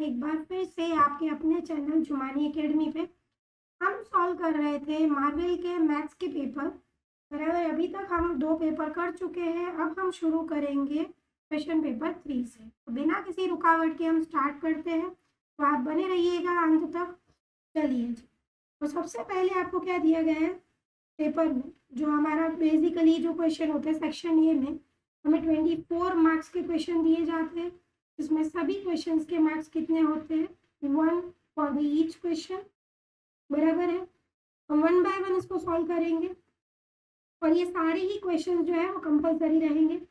एक बार फिर से आपके अपने चैनल जुमानी एकेडमी पे। हम सॉल्व कर रहे थे मार्वल के मैथ्स के पेपर। बराबर, अभी तक हम 2 पेपर कर चुके हैं। अब हम शुरू करेंगे क्वेश्चन पेपर 3 से। तो बिना किसी रुकावट के हम स्टार्ट करते हैं, तो आप बने रहिएगा अंत तक। चलिए जी, तो सबसे पहले आपको क्या दिया गया है पेपर में, जो हमारा बेसिकली जो क्वेश्चन होते हैं सेक्शन ए में, हमें 24 मार्क्स के क्वेश्चन दिए जाते हैं। इसमें सभी क्वेश्चंस के मार्क्स कितने होते हैं, 1 फॉर द ईच क्वेश्चन। बराबर है, हम 1 बाय 1 इसको सॉल्व करेंगे और ये सारे ही क्वेश्चन जो है वो कंपलसरी रहेंगे।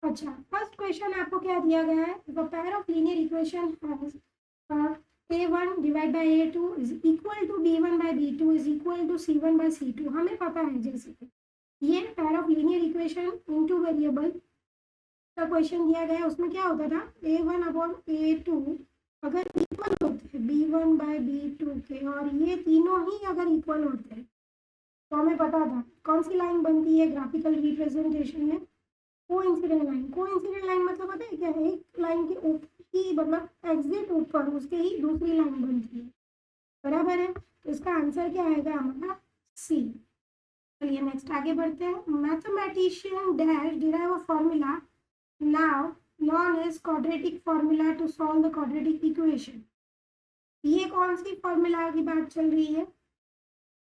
अच्छा, फर्स्ट क्वेश्चन आपको क्या दिया गया है, the pair of linear equation has a1 divide by a2 is equal to b1 by b2 is equal to c1 by c2। हमें पता है जैसे कि ये pair of linear equation in two variable का क्वेश्चन दिया गया है, उसमें क्या होता था a1 अपॉन a2 अगर इक्वल होते हैं b1 बाय b2 के, और ये तीनों ही अगर इक्वल होते हैं तो हमें पता था कौन सी लाइन बनती है ग्राफिकल रिप्रेजेंटेशन में, कोइंसिडेंट लाइन। कोइंसिडेंट लाइन मतलब पता है क्या है, एक लाइन के ऊपर ही मतलब एग्जिट ऊपर उसके ही दूसरी लाइन बनती है। बराबर है, तो इसका आंसर क्या आएगा हमारा सी। चलिए नेक्स्ट आगे बढ़ते हैं। Mathematician dash derive a formula now known as quadratic formula to solve the quadratic equation। ये कौन सी फॉर्मूला की बात चल रही है,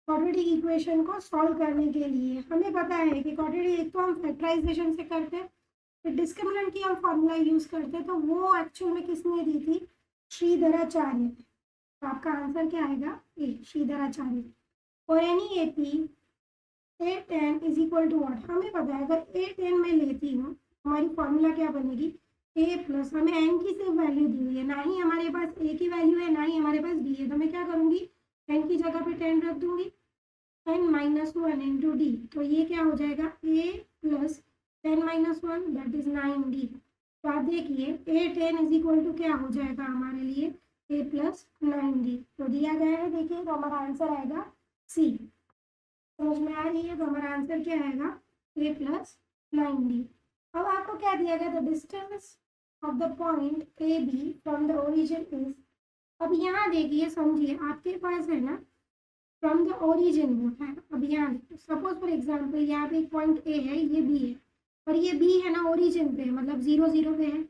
क्वाड्रेटिक इक्वेशन को सॉल्व करने के लिए। हमें पता है कि क्वाड्रेटिक एक तो हम फैक्टराइजेशन से करते हैं, फिर डिस्क्रिमिनेंट की हम फॉर्मूला यूज करते हैं, तो वो एक्चुअल में किसने दी थी, श्रीधराचार्य ने। तो आपका आंसर क्या आएगा ए, श्रीधराचार्य। और any AP a10 is equal to what, हमें पता है अगर a10 में लेती हूँ हमारी फॉर्मूला क्या बनेगी, a प्लस हमें n की सिर्फ वैल्यू दी हुई है, ना ही हमारे पास a की वैल्यू है ना ही हमारे पास b है। तो मैं क्या करूँगी, n की जगह पे 10 रख दूंगी, n माइनस 1 इंटू डी। तो ये क्या हो जाएगा a plus 10 minus 1 that is 9d। तो आप देखिए a10 इज इक्वल टू क्या हो जाएगा हमारे लिए a प्लस 9d। तो दिया गया है, देखिए तो हमारा आंसर आएगा सी। समझ में आ रही है, तो हमारा आंसर क्या आएगा a प्लस 9d। अब आपको क्या दिया गया, the distance of the point A B from the origin is. अब यहाँ देखिए समझिए, आपके पास है ना फ्रॉम द ओरिजिन बोला है। अब यहाँ देखिए सपोज फॉर एग्जाम्पल यहाँ पे एक पॉइंट ए है, ये बी है, और ये बी है ना ओरिजिन पे, मतलब 0 0 पे है।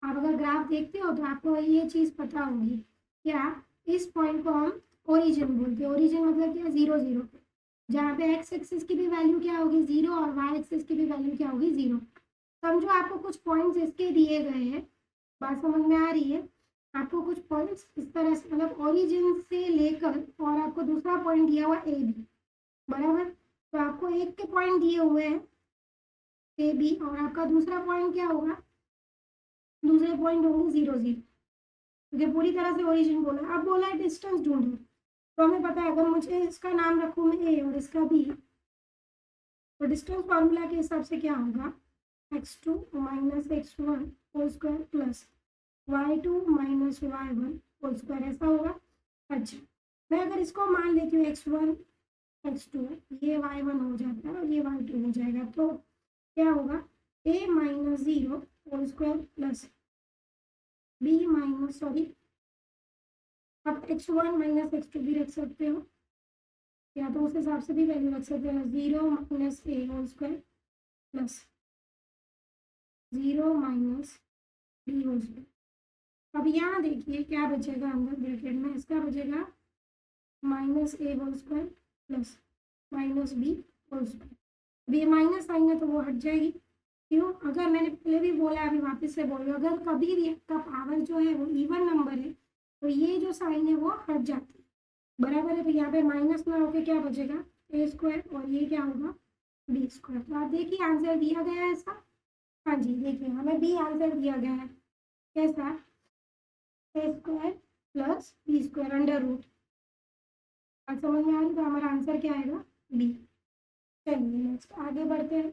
आप अगर ग्राफ देखते हो तो आपको ये चीज़ पता होगी, क्या इस पॉइंट को हम ओरिजिन बोलते हैं। ओरिजिन मतलब क्या, 0 0 पे, जहाँ पे एक्स एक्सिस की भी वैल्यू क्या होगी 0 और वाई एक्सिस की भी वैल्यू क्या होगी 0। समझो आपको कुछ पॉइंट्स इसके दिए गए हैं, बात समझ में आ रही है। आपको कुछ पॉइंट्स इस तरह से मतलब ओरिजिन से लेकर, और आपको दूसरा पॉइंट दिया हुआ ए बी। बराबर, तो आपको एक के पॉइंट दिए हुए हैं ए बी, और आपका दूसरा पॉइंट क्या होगा, दूसरे पॉइंट होंगे 0 0, क्योंकि पूरी तरह से ओरिजिन बोला। अब बोला है डिस्टेंस ढूंढो, तो हमें पता है अगर मुझे इसका नाम रखूँ मैं ए और इसका बी, तो डिस्टेंस फार्मूला के हिसाब से क्या होगा, x2 minus x1 whole square plus y2 minus y1 whole square, ऐसा होगा। अच्छा, मैं अगर इसको मान लेती हूँ x1 x2, ये y1 हो जाता है और ये y2 हो जाएगा, तो क्या होगा a minus 0 whole square plus b minus आप x1 माइनस x2 भी रख सकते हो, या तो उस हिसाब से भी वैल्यू रख सकते हो, 0 minus a whole square plus 0 minus b whole square. अब यहाँ देखिए क्या बचेगा अंदर ब्रैकेट में, इसका बचेगा minus a whole square plus minus b whole square. अब ये माइनस साइन है तो वो हट जाएगी, क्यों, अगर मैंने पहले भी बोला अभी वापस से बोल रही हूँ, अगर कभी भी का पावर जो है वो इवन नंबर है तो ये जो साइन है वो हट जाती है। बराबर है, तो यहाँ पे माइनस ना होकर क्या बचेगा ए स्क्वायर, और ये क्या होगा बी स्क्वायर। तो आप देखिए आंसर दिया गया है इसका। हाँ जी, देखिए हमें बी आंसर दिया गया है, कैसा, a square plus b square under root. बात समझ में आ रही, तो हमारा आंसर क्या आएगा बी। चलिए नेक्स्ट आगे बढ़ते हैं।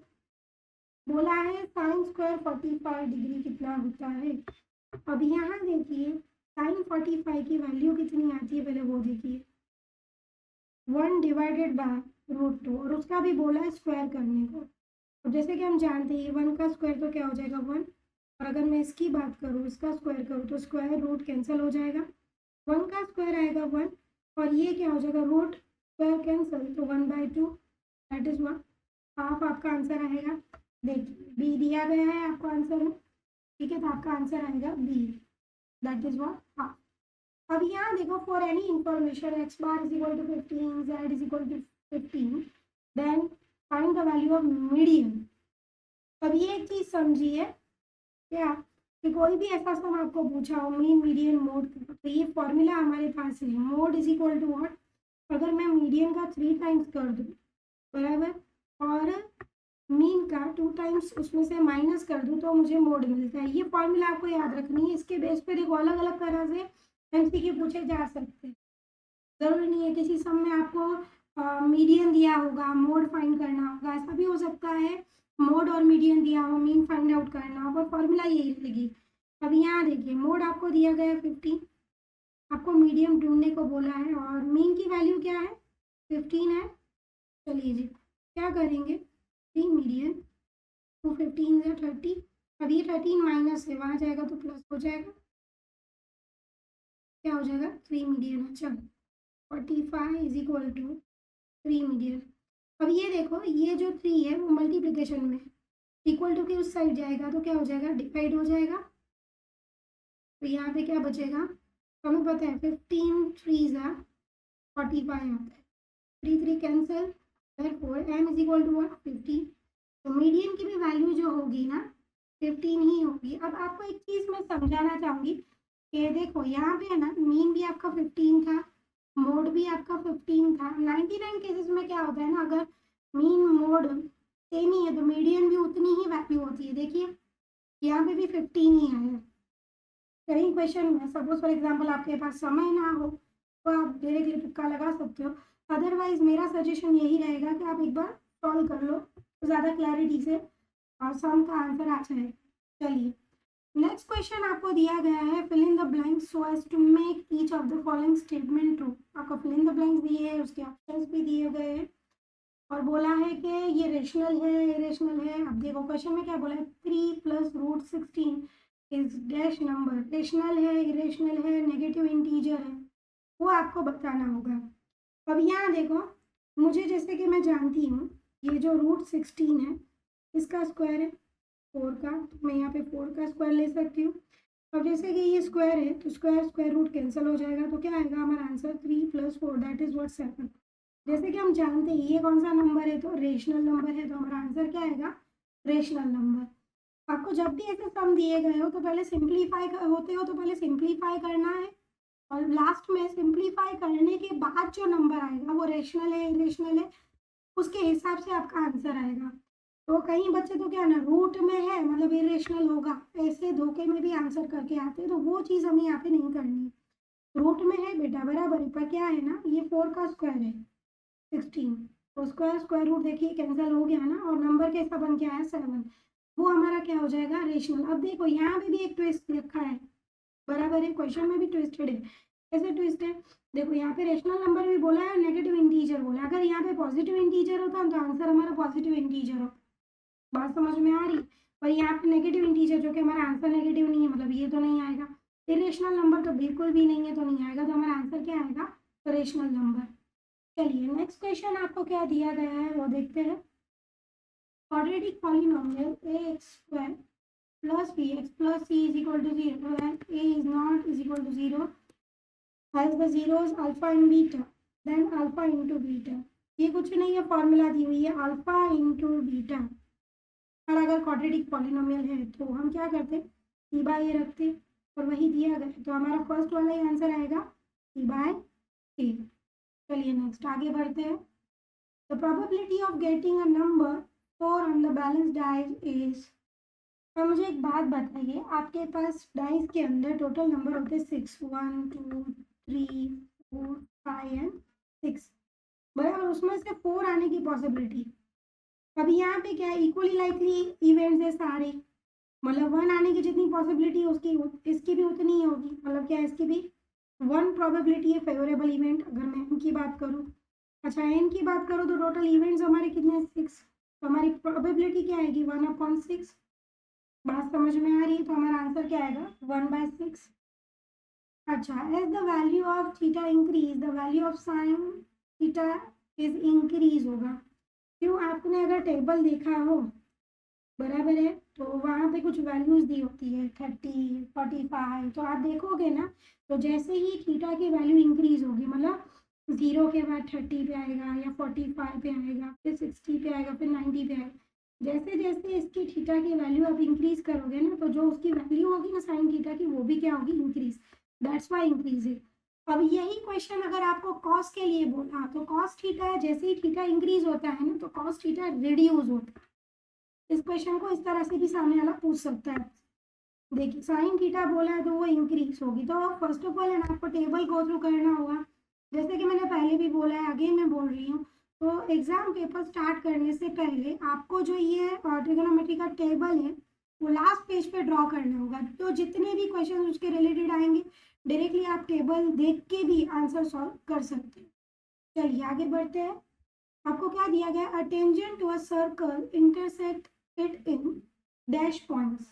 बोला है साइन स्क्वायर 45 डिग्री कितना होता है। अब यहाँ देखिए साइन 45 की वैल्यू कितनी आती है, पहले वो देखिए, 1 डिवाइडेड बाय √2, और उसका भी बोला है स्क्वायर करने को। अब जैसे कि हम जानते हैं 1 का स्क्वायर तो क्या हो जाएगा 1, और अगर मैं इसकी बात करूँ, इसका स्क्वायर करूँ, तो स्क्वायर रूट कैंसिल हो जाएगा, 1 का स्क्वायर आएगा 1, और ये क्या हो जाएगा, रूट स्क्वायर कैंसिल, तो 1/2, दैट इज 1, हाफ आपका आंसर आएगा। देखिए बी दिया गया है आपको आंसर में, ठीक है, तो आपका आंसर आएगा B, that is what, half. अब यहाँ देखो, for any information X bar is equal to 15, Z is equal to 15, then find the value of median. अब ये एक चीज़ समझिए क्या, कि कोई भी ऐसा सम आपको पूछा हो मीन मीडियन मोड का, तो ये फॉर्मूला हमारे पास है, mode is equal to what, अगर मैं मीडियन का 3 टाइम्स कर दूँ, बराबर, और मीन का 2 टाइम्स उसमें से माइनस कर दूँ, तो मुझे मोड मिलता है। ये फॉर्मूला आपको याद रखनी है। इसके बेस पे देखो अलग अलग तरह से एमसीक्यू पूछे जा सकते हैं। ज़रूरी नहीं है किसी सम में आपको मीडियन दिया होगा, मोड फाइंड करना होगा, ऐसा भी हो सकता है मोड और मीडियन दिया हो, मीन फाइंड आउट करना होगा, फॉर्मूला यही रहेगी। अब यहाँ देखिए, मोड आपको दिया गया है 15, आपको मीडियम ढूंढने को बोला है, और मीन की वैल्यू क्या है, 15 है। चलिए जी, क्या करेंगे, 3 मीडियन, 2 15 या 30, अब ये 13 माइनस है, वहाँ जाएगा तो प्लस हो जाएगा, क्या हो जाएगा, 3 मीडियन। अच्छा, 45 इज इक्वल टू 3 मीडियन। अब ये देखो, ये जो 3 है वो मल्टीप्लिकेशन में है, इक्वल टू के उस साइड जाएगा तो क्या हो जाएगा, डिवाइड हो जाएगा, तो यहाँ पे क्या बचेगा, हमें पता है 15 3 ज़ा 45 आता है, 3 3 cancel, therefore m is equal to 15। तो मीडियन की भी वैल्यू जो होगी ना 15 ही होगी। अब आपको एक चीज़ मैं समझाना चाहूँगी कि देखो यहाँ पे है ना, मीन भी आपका 15 था, मोड भी आपका 15 था। 99 केसेस में क्या होता है ना, अगर मीन मोड सेम ही है तो मीडियन भी उतनी ही वैल्यू होती है। देखिए यहाँ पे भी 15 ही आया है। कहीं क्वेश्चन में सपोज फॉर एग्जांपल आपके पास समय ना हो तो आप डायरेक्टली तुक्का लगा सकते हो, अदरवाइज मेरा सजेशन यही रहेगा कि आप एक बार सॉल्व कर लो तो ज़्यादा क्लैरिटी से और सम का आंसर आ जाएगा। चलिए नेक्स्ट क्वेश्चन आपको दिया गया है, fill in the blanks so as to make each of the following statement true. आपको फिल इन द ब्लैंक्स दिए हैं, उसके ऑप्शंस भी दिए गए हैं, और बोला है कि ये रेशनल है, इरेशनल है। अब देखो क्वेश्चन में क्या बोला है, 3 + √16 इज डैश नंबर, रेशनल है, इरेशनल है, नेगेटिव इंटीजर है, वो आपको बताना होगा। अब यहाँ देखो, मुझे जैसे कि मैं जानती हूँ ये जो √16 है इसका स्क्वायर है 4 का, तो मैं यहाँ पे 4 का स्क्वायर ले सकती हूँ। अब जैसे कि ये स्क्वायर है तो स्क्वायर रूट कैंसिल हो जाएगा, तो क्या आएगा हमारा आंसर, 3 + 4 दैट इज व्हाट 7। जैसे कि हम जानते हैं ये कौन सा नंबर है, तो रेशनल नंबर है, तो हमारा आंसर क्या आएगा, रेशनल नंबर। आपको जब भी ऐसे सम दिए गए हो तो पहले सिंप्लीफाई होते हो तो पहले सिंप्लीफाई करना है, और लास्ट में सिंप्लीफाई करने के बाद जो नंबर आएगा वो रेशनल है, इरेशनल है, उसके हिसाब से आपका आंसर आएगा। तो कई बच्चे तो क्या ना, रूट में है मतलब इरेशनल होगा, ऐसे धोखे में भी आंसर करके आते हैं, तो वो चीज़ हमें यहाँ पे नहीं करनी। रूट में है बेटा बराबर है, पर क्या है ना, ये 4 का स्क्वायर है 16, तो स्क्वायर रूट देखिए कैंसिल हो गया ना, और नंबर कैसा बन के आया 7, वो हमारा क्या हो जाएगा, रेशनल। अब देखो यहाँ पे भी एक ट्विस्ट लिखा है, बराबर है, क्वेश्चन में भी ट्विस्टेड है। कैसे ट्विस्ट है, देखो यहाँ पे रेशनल नंबर भी बोला है, नेगेटिव इंटीजर बोला है। अगर यहाँ पे पॉजिटिव इंटीजर होता तो आंसर हमारा पॉजिटिव इंटीजर हो, बात समझ में आ रही। पर यहाँ पे नेगेटिव इंटीजर जो कि हमारा आंसर नेगेटिव नहीं है, मतलब ये तो नहीं आएगा। इरेशनल नंबर तो बिल्कुल भी नहीं है, तो नहीं आएगा, तो हमारा आंसर क्या आएगा, रेशनल नंबर। चलिए नेक्स्ट क्वेश्चन आपको क्या दिया गया है वो देखते हैं। Quadratic polynomial ax² plus bx plus c is equal to 0 and a is not is equal to 0 has the zeros alpha and beta, then alpha into beta। ये कुछ नहीं है, फॉर्मूला दी हुई है अल्फा इंटू बीटा। और अगर quadratic polynomial है तो हम क्या करते, सी बाय ए रखते, और वही दिया गया तो हमारा फर्स्ट वाला ही आंसर आएगा सी बाय ए। चलिए नेक्स्ट आगे बढ़ते हैं। The probability of getting a number 4 on the balance dice is. अब मुझे एक बात बताइए, आपके पास डाइस के अंदर टोटल नंबर होते हैं 6, 1 2 3 4 5 एंड 6, बराबर, उसमें से 4 आने की पॉसिबिलिटी। अभी यहाँ पे क्या है, इक्वली लाइकली इवेंट्स है सारे, मतलब 1 आने की जितनी पॉसिबिलिटी है उसकी इसकी भी उतनी ही होगी, मतलब क्या है, इसकी भी 1 प्रोबेबिलिटी है फेवरेबल इवेंट। अगर मैं एन की बात करूँ, अच्छा एन की बात करूँ तो टोटल इवेंट्स हमारे कितने, 6, तो हमारी प्रोबेबिलिटी क्या आएगी 1/6। बात समझ में आ रही है? तो हमारा आंसर क्या आएगा? 1/6। अच्छा, as the value of theta increase the value of sine theta is increase होगा। क्यों? आपने अगर टेबल देखा हो, बराबर है, तो वहाँ पे कुछ वैल्यूज दी होती है 30, 45, तो आप देखोगे ना, तो जैसे ही थीटा की वैल्यू इंक्रीज होगी, मतलब 0 के बाद 30 पे आएगा या 45 पे आएगा, फिर 60 पे आएगा, फिर 90 पे आएगा, जैसे जैसे इसकी थीटा की वैल्यू आप इंक्रीज करोगे ना, तो जो उसकी वैल्यू होगी ना साइन थीटा की, वो भी क्या होगी? इंक्रीज। दैट्स वाई इंक्रीज है। अब यही क्वेश्चन अगर आपको कॉस के लिए बोला, तो कॉस थीटा जैसे ही थीटा इंक्रीज होता है ना, तो कॉस थीटा रिड्यूस होता है। इस क्वेश्चन को इस तरह से भी सामने वाला पूछ सकता है। देखिए, साइन थीटा बोला है तो वो इंक्रीज होगी, तो फर्स्ट ऑफ ऑल आपको टेबल गो थ्रू करना होगा, जैसे कि मैंने पहले भी बोला है, अगेन मैं बोल रही हूँ। तो एग्जाम पेपर स्टार्ट करने से पहले आपको जो ये ट्रिगोनोमेट्री का टेबल है, वो लास्ट पेज पे ड्रॉ करना होगा। तो जितने भी क्वेश्चन उसके रिलेटेड आएंगे, डायरेक्टली आप टेबल देख के भी आंसर सॉल्व कर सकते हैं। चलिए आगे बढ़ते हैं। आपको क्या दिया गया? A tangent to a circle intersect it in dash points.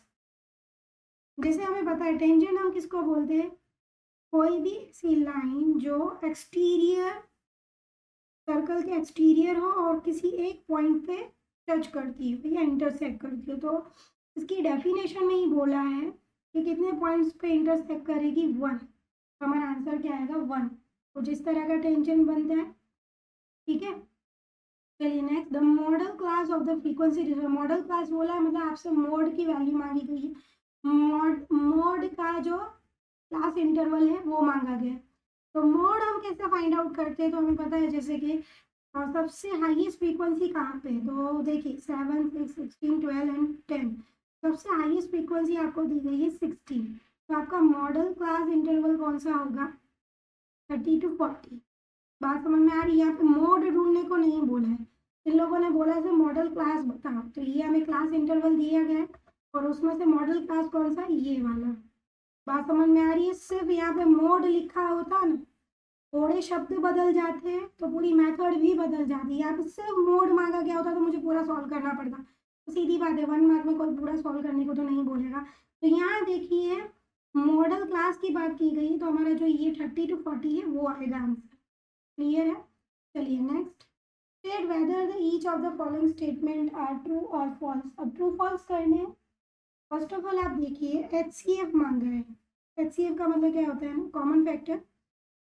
जैसे हमें पता है टेंजेंट हम किसको बोलते हैं? कोई भी ऐसी लाइन जो एक्सटीरियर, सर्कल के एक्सटीरियर हो और किसी एक पॉइंट पे टच करती हो या इंटरसेक्ट करती हो। तो इसकी डेफिनेशन में ही बोला है कि कितने पॉइंट्स पे इंटरसेक्ट करेगी? 1। हमारा आंसर क्या आएगा? 1। तो जिस तरह का टेंजेंट बनता है, ठीक है। चलिए next, the model class of the frequency difference. Model class बोला है मतलब आपसे मोड की वैल्यू मांगी गई है। मोड का जो क्लास इंटरवल है वो मांगा गया है। तो मोड हम कैसे फाइंड आउट करते हैं? तो हमें पता है जैसे कि सबसे हाईएस्ट फ्रीक्वेंसी कहाँ पे है? तो देखिए 7, 6, 16, 12 एंड 10। सबसे हाईएस्ट फ्रीक्वेंसी आपको दी गई है 16। तो आपका मॉडल क्लास इंटरवल कौन सा होगा? 30 to 40। बात समझ में आ रही है? यहाँ पे मोड ढूंढने को नहीं बोला है, इन लोगों ने बोला है मॉडल क्लास बताओ। तो ये हमें क्लास इंटरवल दिया गया है और उसमें से मॉडल क्लास कौन सा? ये वाला। बात समझ में आ रही है? सिर्फ यहाँ पे मोड लिखा होता ना, थोड़े शब्द बदल जाते हैं तो पूरी मेथड भी बदल जाती है। यहाँ पे सिर्फ मोड मांगा गया होता तो मुझे पूरा सॉल्व करना पड़ता। तो सीधी बात है, 1 मार्क में कोई पूरा सॉल्व करने को तो नहीं बोलेगा। तो यहाँ देखिए मॉडल क्लास की बात की गई, तो हमारा जो ये 30 to 40 है वो आएगा आंसर। क्लियर है? चलिए next, state whether the each of the following statement are true और फॉल्स। अब ट्रू फॉल्स करने हैं। फर्स्ट ऑफ ऑल आप देखिए HCF मांगा है। HCF का मतलब क्या होता है ना? Common factor.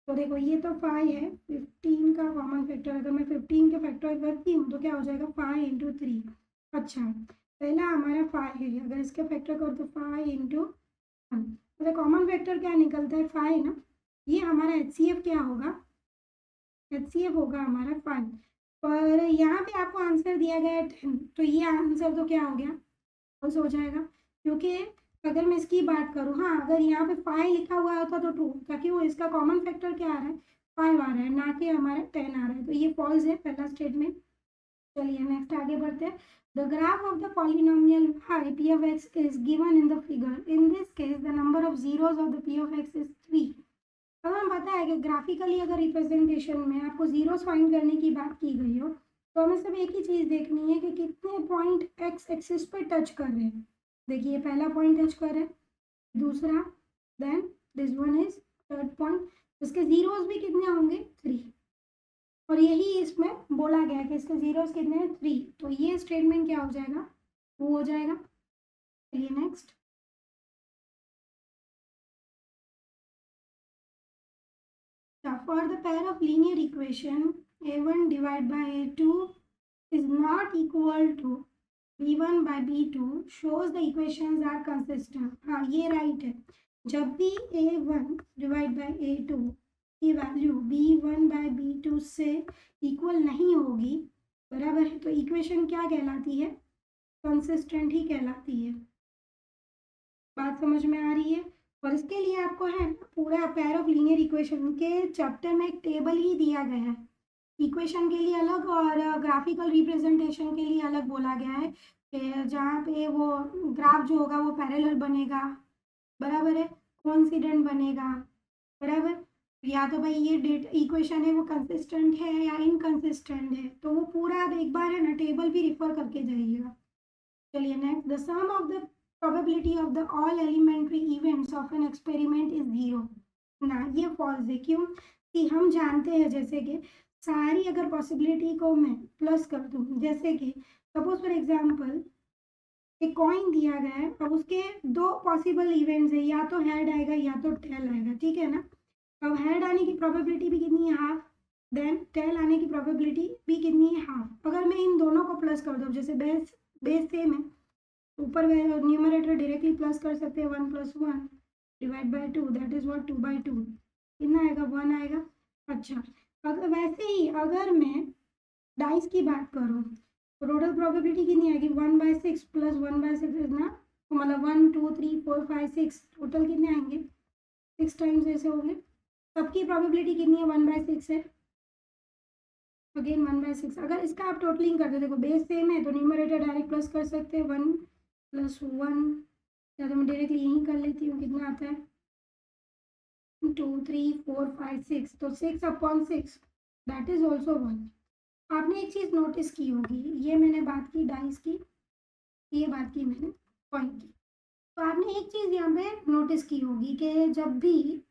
तो देखो ये तो 5 है, 15 का कॉमन फैक्टर, अगर मैं 15 के फैक्टर करती हूँ तो क्या हो जाएगा? 5 into 3। अच्छा, पहला हमारा 5 है, अगर इसके फैक्टर करो तो 5 into 1, मतलब कॉमन फैक्टर क्या निकलता है? 5 ना। ये हमारा HCF क्या होगा? HCF होगा हमारा 5। पर यहाँ पे आपको आंसर दिया गया है 10, तो ये आंसर तो क्या हो गया? फॉल्स हो जाएगा। क्योंकि अगर मैं इसकी बात करूँ, हाँ, अगर यहाँ पे 5 लिखा हुआ होता तो ट्रू, ताकि वो इसका कॉमन फैक्टर क्या आ रहा है? 5 आ रहा है, ना कि हमारा 10 आ रहा है। तो ये फॉल्स है पहला स्टेटमेंट। चलिए नेक्स्ट आगे बढ़ते हैं। The graph of the polynomial y p of x is given in the figure. In this case the number of zeros of the p of x is 3। अब हमें पता है कि ग्राफिकली अगर रिप्रेजेंटेशन में आपको जीरोस फाइंड करने की बात की गई हो, तो हमें सिर्फ एक ही चीज़ देखनी है कि कितने पॉइंट एक्स एक्सिस पे टच कर रहे हैं। देखिए पहला पॉइंट टच कर रहे हैं, दूसरा, then this one is third point. इसके जीरोस भी कितने होंगे? 3। और यही इसमें बोला गया कि इसके जीरोस कितने हैं? 3। तो ये स्टेटमेंट क्या हो जाएगा? वो हो जाएगा। चलिए next, for the pair of linear equation a1 divided by a2 is not equal to b1 by b2 shows the equations are consistent। हाँ ये राइट है। जब भी a1 डिवाइड बाय a2 की वैल्यू b1 बाय b2 से equal नहीं होगी, बराबर है, तो इक्वेशन क्या कहलाती है? कंसिस्टेंट ही कहलाती है। बात समझ में आ रही है? और इसके लिए आपको है पूरा पेयर ऑफ लीनियर इक्वेशन के चैप्टर में एक टेबल ही दिया गया है। इक्वेशन के लिए अलग और ग्राफिकल रिप्रेजेंटेशन के लिए अलग बोला गया है कि जहाँ पे वो ग्राफ जो होगा वो पैरेलल बनेगा, बराबर है, कोइंसिडेंट बनेगा, बराबर, या तो भाई ये डेट इक्वेशन है वो कंसिस्टेंट है या इनकंसिस्टेंट है। तो वो पूरा आप एक बार है ना टेबल भी रिफर करके जाइएगा। चलिए next, the sum of the probability of the all elementary events of an experiment is 0। ना, ये फॉल्स है। क्यों? कि हम जानते हैं जैसे कि सारी अगर पॉसिबिलिटी को मैं प्लस कर दूँ, जैसे कि सपोज फॉर एग्जांपल एक कॉइन दिया गया है, अब उसके दो पॉसिबल इवेंट्स है, या तो हेड आएगा या तो टेल आएगा, ठीक है ना। अब हेड आने की प्रोबेबिलिटी भी कितनी है? हाफ। देन टेल आने की प्रोबेबिलिटी भी कितनी है? हाफ। अगर मैं इन दोनों को प्लस कर दूँ, जैसे बेस बेस सेम है, ऊपर न्यूमरेटर डायरेक्टली प्लस कर सकते हैं, 1 + 1 divide by 2, that is what 2/2। कितना आएगा? 1 आएगा। अच्छा, अगर वैसे ही अगर मैं डाइस की बात करूँ तो टोटल प्रोबेबिलिटी कितनी आएगी? 1/6 + 1/6 इतना, तो मतलब 1 2 3 4 5 6, टोटल कितने आएंगे? 6 टाइम्स ऐसे होंगे। सबकी प्रोबेबिलिटी कितनी है? 1/6 है। अगेन 1/6। अगर इसका आप टोटलिंग करते, देखो बेस सेम है तो न्यूमरेटर डायरेक्ट प्लस कर सकते हैं, 1 + 1, या तो मैं डायरेक्टली यहीं कर लेती हूँ, कितना आता है? 2 3 4 5 6, तो 6/6 दैट इज ऑल्सो 1। आपने एक चीज़ नोटिस की होगी, ये मैंने बात की डाइस की, ये बात की मैंने कॉइन की, तो आपने एक चीज़ यहाँ पे नोटिस की होगी कि जब भी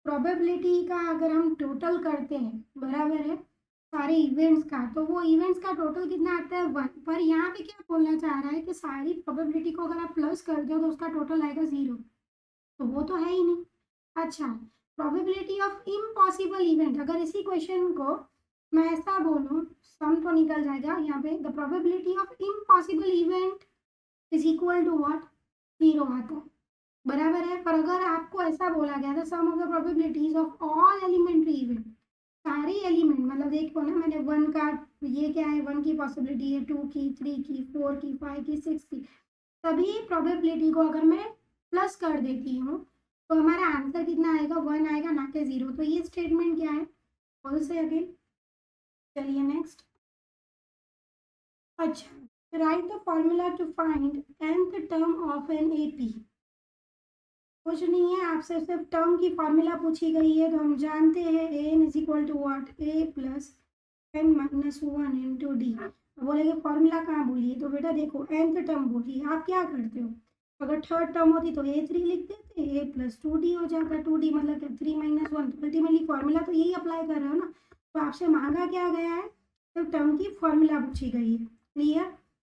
प्रोबेबिलिटी का अगर हम टोटल करते हैं, बराबर है, सारे इवेंट्स का, तो वो इवेंट्स का टोटल कितना आता है? 1। पर यहाँ पे क्या बोलना चाह रहा है कि सारी प्रोबेबिलिटी को अगर आप प्लस करते हो तो उसका टोटल आएगा 0, तो वो तो है ही नहीं। अच्छा, प्रोबेबिलिटी ऑफ इम्पॉसिबल इवेंट, अगर इसी क्वेश्चन को मैं ऐसा बोलूँ, सम तो निकल जाएगा यहाँ पे, the probability of impossible event is equal to what? 0 आता है, बराबर है। पर अगर आपको ऐसा बोला गया था sum of the probabilities of all elementary event, सारे एलिमेंट, मतलब देखो ना, मैंने 1 का, ये क्या है? 1 की पॉसिबिलिटी है, 2 की, 3 की, 4 की, 5 की, 6 की, सभी प्रोबेबिलिटी को अगर मैं प्लस कर देती हूँ तो हमारा आंसर कितना आएगा? 1 आएगा, ना कि 0। तो ये स्टेटमेंट क्या है? फॉल्स है अगेन। चलिए नेक्स्ट। अच्छा, write the formula to find nth term of an AP. कुछ नहीं है, आपसे सिर्फ टर्म की फॉर्मूला पूछी गई है, तो हम जानते हैं an is equal to what? a + n - 1 × d। बोलेंगे फॉर्मूला कहाँ बोलिए, तो बेटा देखो nth टर्म बोलिए, आप क्या करते हो? अगर थर्ड टर्म होती तो a3 लिख देते, a + 2d हो जाता। 2d मतलब क्या? 3 - 1। अल्टीमेटली फॉर्मूला तो यही अप्लाई कर रहे हो ना। तो आपसे मांगा क्या गया है? तो टर्म की फॉर्मूला पूछी गई है। क्लियर?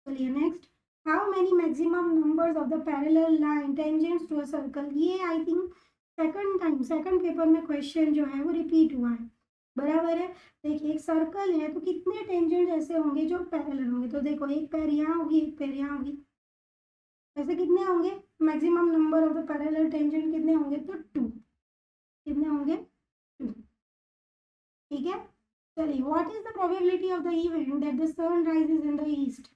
चलिए next. How many maximum numbers of the parallel line tangents to a circle. ये I think second time, second paper में क्वेश्चन जो है वो रिपीट हुआ है, बराबर है। देखिए एक सर्कल है तो कितने टेंजेंट ऐसे होंगे जो पैरेलल होंगे, तो देखो एक पैर यहाँ होगी, एक पैर यहाँ होगी, ऐसे कितने होंगे? Maximum number of the parallel tangent कितने होंगे? तो 2। कितने होंगे? 2। ठीक है। चलिए, what is the probability of the event that the sun rises in the east.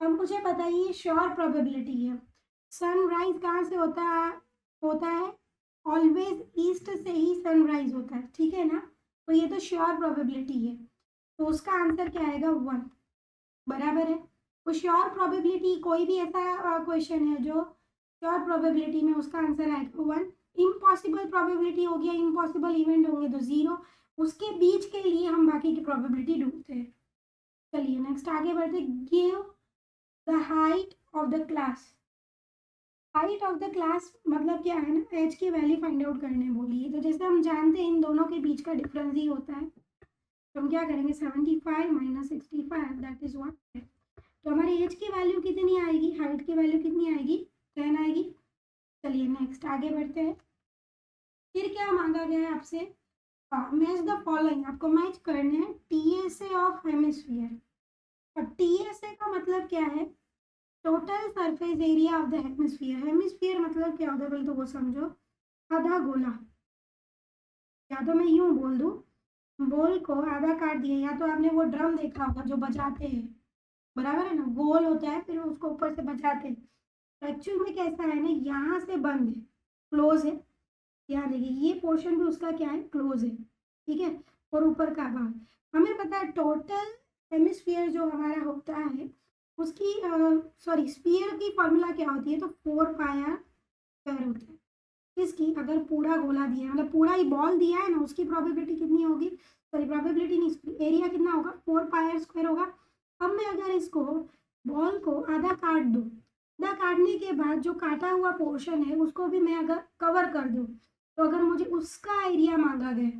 अब मुझे बताइए, श्योर प्रोबेबिलिटी है, सनराइज कहाँ से होता है ऑलवेज ईस्ट से ही सनराइज होता है, ठीक है ना। तो ये तो श्योर प्रोबेबिलिटी है, तो उसका आंसर क्या आएगा? 1, बराबर है। तो श्योर प्रोबेबिलिटी, कोई भी ऐसा क्वेश्चन है जो श्योर प्रोबेबिलिटी में, उसका आंसर आएगा 1। इम्पॉसिबल प्रोबेबिलिटी हो गया, इम्पॉसिबल इवेंट होंगे तो 0। उसके बीच के लिए हम बाकी की प्रोबेबिलिटी ढूंढते हैं। चलिए नेक्स्ट आगे बढ़ते। Give the height of the class. Height of the class मतलब क्या है ना, एच की वैल्यू फाइंड आउट करने बोली है। तो जैसे हम जानते हैं इन दोनों के बीच का डिफरेंस ही होता है, तो हम क्या करेंगे? 75 - 65 दैट इज व्हाट 10। तो हमारी एच की वैल्यू कितनी आएगी? हाइट की वैल्यू कितनी आएगी? 10 आएगी। चलिए नेक्स्ट आगे बढ़ते हैं। फिर क्या मांगा गया है आपसे? मैच द फॉलोइंग, आपको मैच करने हैं टीएसए ऑफ हेमिस्फीयर। और टीएसए का मतलब क्या है? Total surface area of the hemisphere. Hemisphere मतलब क्या होता है पहले तो वो समझो, आधा गोला, या तो मैं यूं बोल दूं, बॉल को आधा काट दिया, या तो आपने वो ड्रम देखा होगा जो बजाते हैं, बराबर है ना, गोल होता है फिर उसको ऊपर से बजाते हैं। तो एक्चुअल में कैसा है ना, यहाँ से बंद है, क्लोज है, यहाँ देखिए ये पोर्शन भी उसका क्या है? क्लोज है, ठीक है। और ऊपर का भाग, हमें पता है टोटल हेमिस्फीयर जो हमारा होता है उसकी सॉरी स्फीयर की फॉर्मूला क्या होती है? तो 4πr² होता है। किसकी? अगर पूरा गोला दिया है, मतलब पूरा ही बॉल दिया है ना, उसकी प्रोबेबिलिटी कितनी होगी? सॉरी प्रोबेबिलिटी नहीं, एरिया कितना होगा? 4πr² होगा। अब मैं अगर इसको बॉल को आधा काट दूँ आधा काटने के बाद जो काटा हुआ पोर्शन है उसको भी मैं अगर कवर कर दूँ, तो अगर मुझे उसका एरिया मांगा गया,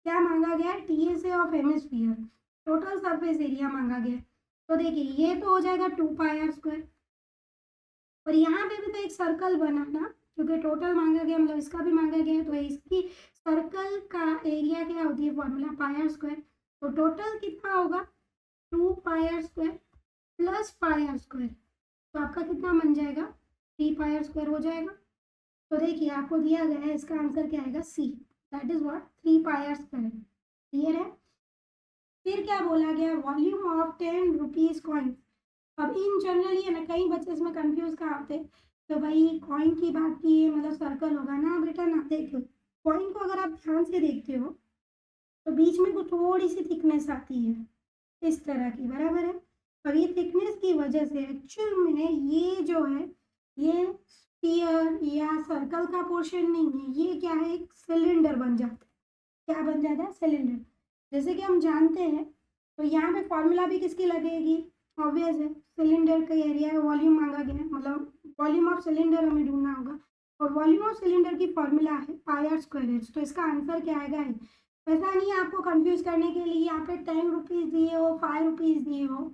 क्या मांगा गया है, TSA of hemisphere, total surface area मांगा गया, तो देखिए ये तो हो जाएगा 2πr²। और यहाँ पे भी तो एक सर्कल बना ना, क्योंकि टोटल मांगा गया मतलब इसका भी मांगा गया, तो इसकी सर्कल का एरिया क्या होती है फॉर्मूला πr²। तो टोटल कितना होगा 2πr² प्लस πr², तो आपका कितना बन जाएगा 3πr² हो जाएगा। तो देखिए आपको दिया गया है, इसका आंसर क्या आएगा C, that is what 3πr²। Clear है। फिर क्या बोला गया, वॉल्यूम ऑफ 10 रुपीज़ कॉइन। अब इन जनरली है ना, कई बच्चे इसमें कंफ्यूज कहाँ होते, तो भाई कॉइन की बात की है मतलब सर्कल होगा ना बेटा ना। देखो कॉइन को अगर आप ध्यान से देखते हो तो बीच में को थोड़ी सी थिकनेस आती है इस तरह की, बराबर है। और ये थिकनेस की वजह से एक्चुअल में ये जो है ये स्फीयर या सर्कल का पोर्शन नहीं है, ये क्या है एक सिलेंडर बन जाता है। क्या बन जाता है, सिलेंडर। जैसे कि हम जानते हैं, तो यहाँ पे फॉर्मूला भी किसकी लगेगी, ऑब्वियस है, सिलेंडर का एरिया है, वॉल्यूम मांगा गया है, मतलब वॉल्यूम ऑफ सिलेंडर हमें ढूंढना होगा, और वॉल्यूम ऑफ सिलेंडर की फॉर्मूला है πr²। तो इसका आंसर क्या आएगा है। ऐसा नहीं है आपको कंफ्यूज करने के लिए यहाँ पे 10 रुपीज़ दिए हो, 5 रुपीज़ दिए हो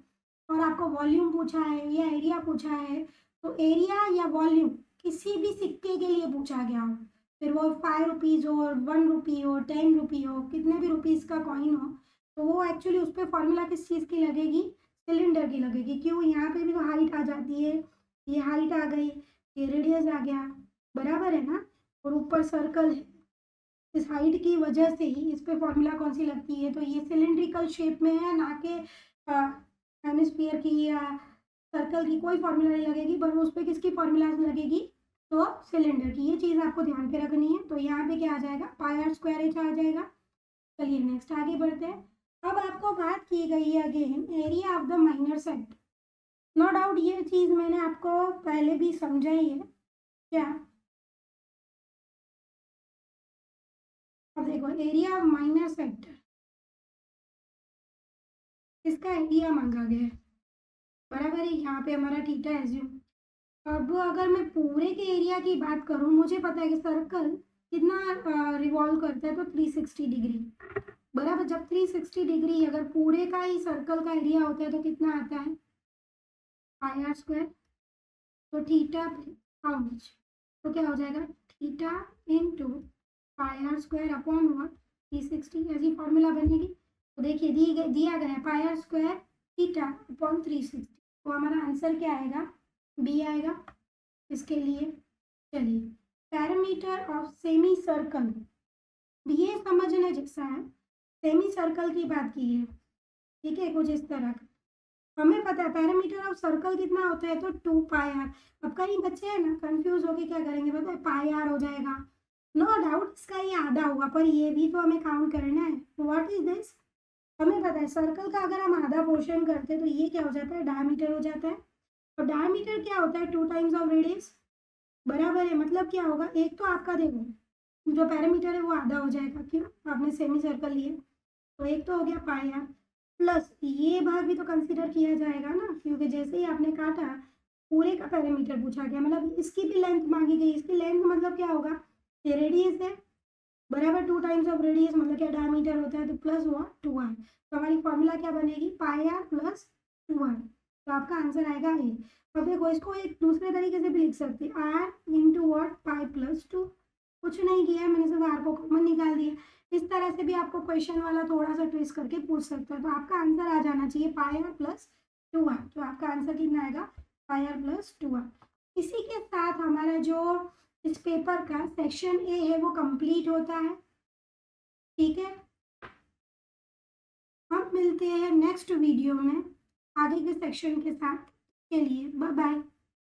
और आपको वॉल्यूम पूछा है या एरिया पूछा है, तो एरिया या वॉल्यूम किसी भी सिक्के के लिए पूछा गया हो, फिर वो 5 रुपीज़ हो, 1 रुपी हो, 10 रुपी हो, कितने भी रुपीज़ का कॉइन हो, तो वो एक्चुअली उस पर फॉर्मूला किस चीज़ की लगेगी, सिलेंडर की लगेगी। क्यों, यहाँ पे भी तो हाइट आ जाती है, ये हाइट आ गई, ये रेडियस आ गया, बराबर है ना, और ऊपर सर्कल है, इस हाइट की वजह से ही इस पे फॉर्मूला कौन सी लगती है, तो ये सिलिंड्रिकल शेप में है, ना कि हेमिस्फीयर की या सर्कल की कोई फॉर्मूला नहीं लगेगी, पर उस पर किसकी फॉर्मूला लगेगी, तो सिलेंडर की। ये चीज़ आपको ध्यान पे रखनी है। तो यहाँ पे क्या आ जाएगा, πr² आ जाएगा। चलिए नेक्स्ट आगे बढ़ते हैं। अब आपको बात की गई है again area of the minor sector. No doubt ये चीज़ मैंने आपको पहले भी समझाई है। क्या, अब देखो एरिया ऑफ माइनर सेक्टर, इसका एरिया मांगा गया है, बराबर है। यहाँ पे हमारा थीटा एज्यूम। अब अगर मैं पूरे के एरिया की बात करूँ, मुझे पता है कि सर्कल कितना रिवॉल्व करता है, तो 360 डिग्री, बराबर। जब 360 डिग्री अगर पूरे का ही सर्कल का एरिया होता है तो कितना आता है πr²। तो थीटा हाउ मच, तो क्या हो जाएगा theta into πr² upon what 360, ऐसी फॉर्मूला बनेगी। तो देखिए दिया गया है πr² थीटा अपॉन 360, तो हमारा आंसर क्या आएगा, बी आएगा इसके लिए। चलिए पैरामीटर ऑफ सेमी सर्कल, ये समझने जैसा है। सेमी सर्कल की बात की है, ठीक है, कुछ इस तरह का। हमें पता है पैरामीटर ऑफ सर्कल कितना होता है, तो 2πr। अब कई बच्चे हैं ना कंफ्यूज होके क्या करेंगे, पता है πr हो जाएगा, नो डाउट इसका ये आधा होगा, पर ये भी तो हमें काउंट करना है। व्हाट इज दिस, हमें पता है सर्कल का अगर हम आधा पोर्शन करते हैं तो ये क्या हो जाता है, डायमीटर हो जाता है। और डायमीटर क्या होता है, 2 टाइम्स ऑफ रेडियस, बराबर है। मतलब क्या होगा, एक तो आपका देखो जो पैरामीटर है वो आधा हो जाएगा, क्यों, आपने सेमी सर्कल लिए, तो एक तो हो गया πr, प्लस ये भाग भी तो कंसीडर किया जाएगा ना, क्योंकि जैसे ही आपने काटा पूरे का पैरामीटर पूछा गया, मतलब इसकी भी लेंथ मांगी गई। इसकी लेंथ मतलब क्या होगा, ये रेडियस है, बराबर 2 टाइम्स ऑफ रेडियस मतलब क्या डायमीटर होता है, तो प्लस हुआ 2r। तो हमारी फॉर्मूला क्या बनेगी, πr प्लस 2r, तो आपका आंसर आएगा ए। अब देखो इसको एक दूसरे तरीके से भी लिख सकते हैं, r into what pi plus 2, कुछ नहीं किया है मैंने, सिर्फ r को कॉमन निकाल दिया। इस तरह से भी आपको क्वेश्चन वाला थोड़ा सा ट्विस्ट करके पूछ सकता है। तो आपका आंसर आ जाना चाहिए πr प्लस 2r, तो आपका आंसर कितना आएगा πr प्लस 2r। इसी के साथ हमारा जो इस पेपर का सेक्शन ए है वो कंप्लीट होता है, ठीक है। हम मिलते हैं नेक्स्ट वीडियो में आगे के सेक्शन के साथ, के लिए बाय बाय।